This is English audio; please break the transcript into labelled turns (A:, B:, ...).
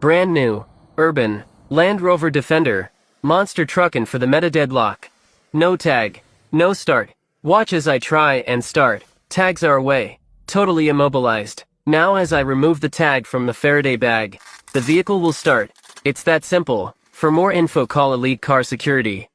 A: Brand new, Urban, Land Rover Defender, monster truckin' for the Meta Deadlock. No tag, no start. Watch as I try and start. Tags are away, totally immobilized. Now as I remove the tag from the Faraday bag, the vehicle will start. It's that simple. For more info call Elite Car Security.